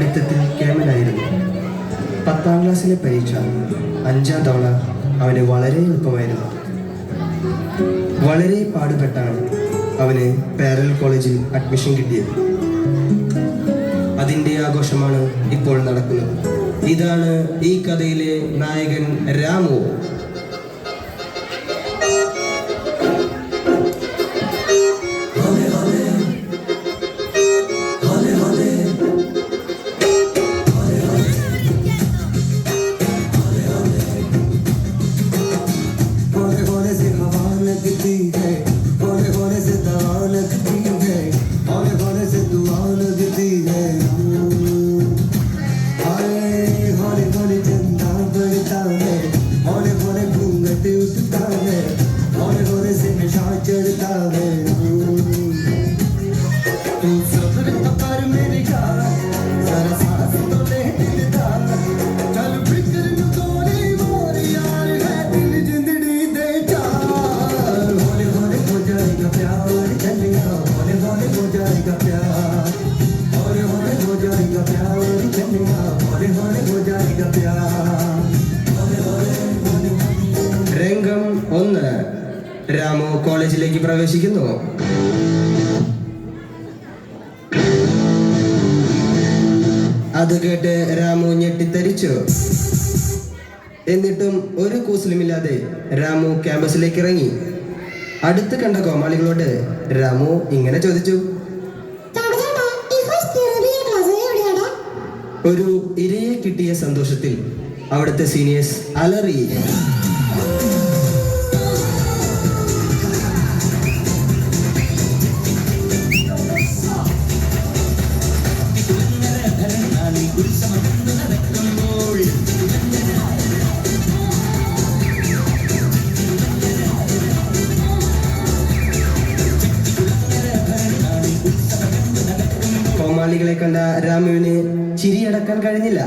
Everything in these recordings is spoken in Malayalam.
പഠിത്തത്തിൽ കേമനായിരുന്നു. 10ാം ക്ലാസ്സിലെ പരീക്ഷ 5ാം തവണ അവന് വളരെ എളുപ്പമായിരുന്നു. വളരെ പാടുപെട്ടാണ് അവന് പാരലൽ കോളേജിൽ അഡ്മിഷൻ കിട്ടിയത്. അതിൻ്റെ ആഘോഷമാണ് ഇപ്പോൾ നടക്കുന്നത്. ഇതാണ് ഈ കഥയിലെ നായകൻ രാമു. രംഗം 1. രാമു കോളേജിലേക്ക് പ്രവേശിക്കുന്നു. അത് കേട്ട് രാമു ഞെട്ടിത്തരിച്ചു. എന്നിട്ടും ഒരു കൂസലുമില്ലാതെ രാമു ക്യാമ്പസിലേക്ക് ഇറങ്ങി. അടുത്ത് കണ്ട കോമാളികളോട് രാമു ഇങ്ങനെ ചോദിച്ചു. ഒരു ഇരയെ കിട്ടിയ സന്തോഷത്തിൽ അവിടുത്തെ സീനിയേഴ്സ് അലറി. കോമാളികളെ കണ്ട രാമുവിന് ചിരിയടക്കാൻ കഴിഞ്ഞില്ല.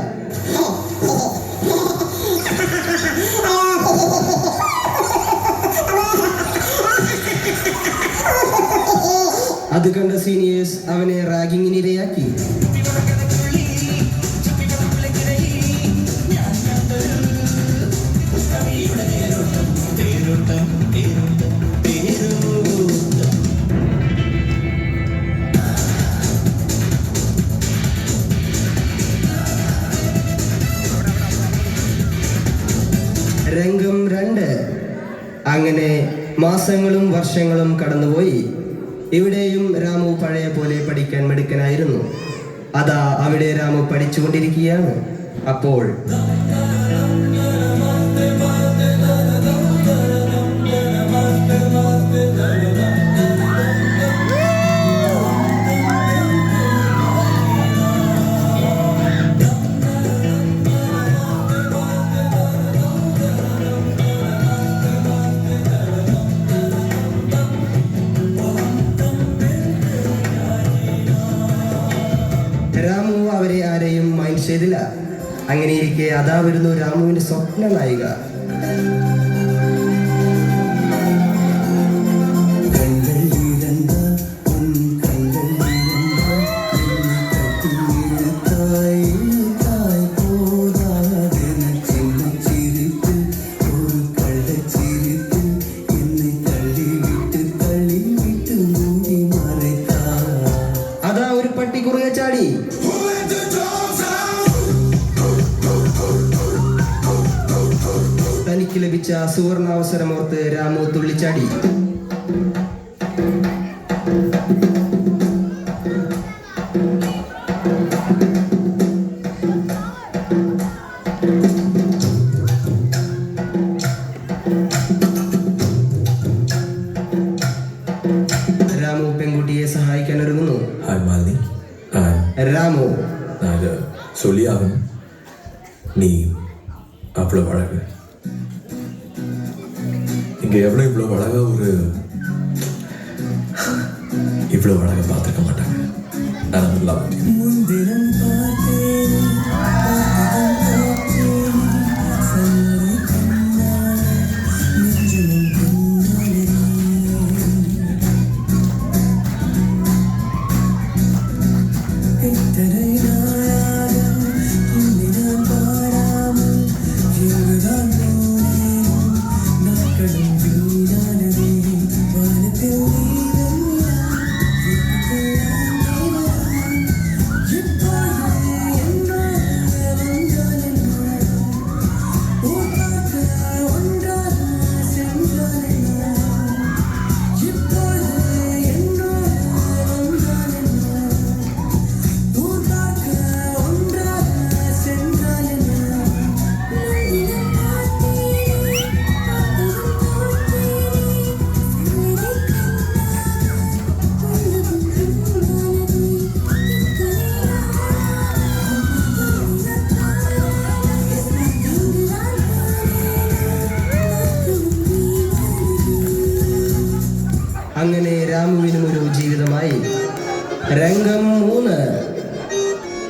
അത് കണ്ട സീനിയേഴ്സ് അവനെ റാഗിങ്ങിന് ഇരയാക്കി. രംഗം 2. അങ്ങനെ മാസങ്ങളും വർഷങ്ങളും കടന്നുപോയി. ഇവിടെയും രാമു പഴയ പോലെ പഠിക്കാൻ മിടുക്കനായിരുന്നു. അതാ അവിടെ രാമു പഠിച്ചുകൊണ്ടിരിക്കുകയാണ്. അപ്പോൾ രാമു അവരെ ആരെയും മൈൻഡ് ചെയ്തില്ല. അങ്ങനെയിരിക്കെ അതാ വരുന്നു രാമുവിന്റെ സ്വപ്ന നായിക. അതാ ഒരു പട്ടി കുറുകെ ചാടി. തനിക്ക് ലഭിച്ച സുവർണാവസരമോർത്ത് രാമു തുള്ളിച്ചാടി. രാമു പെൺകുട്ടിയെ സഹായിക്കാൻ ഒരുങ്ങുന്നു. ராமு நான் இதை சொல்லி ஆகணும். நீ அவ்வளோ அழகு. இங்கே எவ்வளோ இவ்வளோ அழகா இவ்வளோ அழகை பார்த்துருக்க மாட்டாங்க. நான் லவ்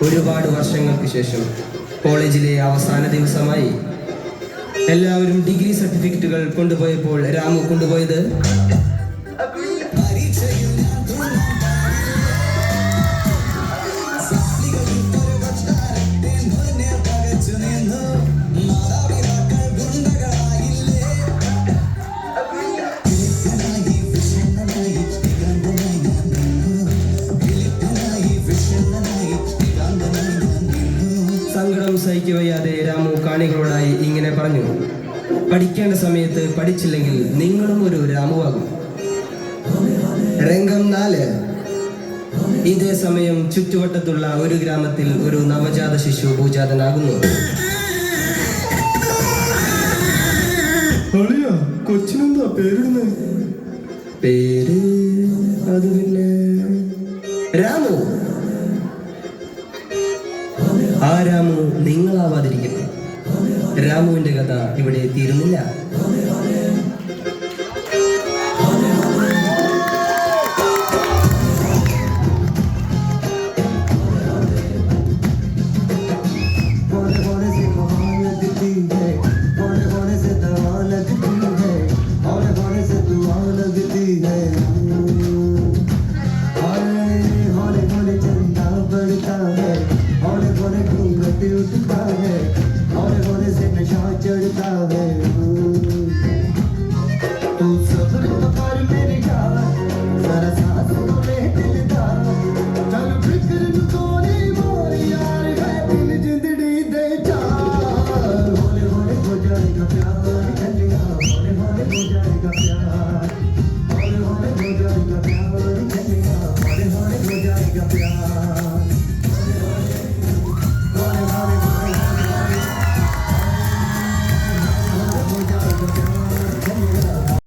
ഒരുപാട് വർഷങ്ങൾക്ക് ശേഷം കോളേജിലെ അവസാന ദിവസമായി എല്ലാവരും ഡിഗ്രി സർട്ടിഫിക്കറ്റുകൾ കൊണ്ടുപോയപ്പോൾ രാമു കൊണ്ടുപോയത് സങ്കടം സഹിക്കവയ്യാതെ രാമു കാണികളോടായി ഇങ്ങനെ പറഞ്ഞു, പഠിക്കേണ്ട സമയത്ത് പഠിച്ചില്ലെങ്കിൽ നിങ്ങളും ഒരു രാമുവാകും. രംഗം 4. ഇതേ സമയം ചുറ്റുവട്ടത്തുള്ള ഒരു ഗ്രാമത്തിൽ ഒരു നവജാത ശിശു ഭൂജാതനാകുന്നു. കൊച്ചിനെന്താ പേരിടുന്നത്? പേര് അത് പിന്നെ രാമു. ആ രാമു നിങ്ങളാവാതിരിക്കട്ടെ. രാമുവിന്റെ കഥ ഇവിടെ തീരുന്നില്ല.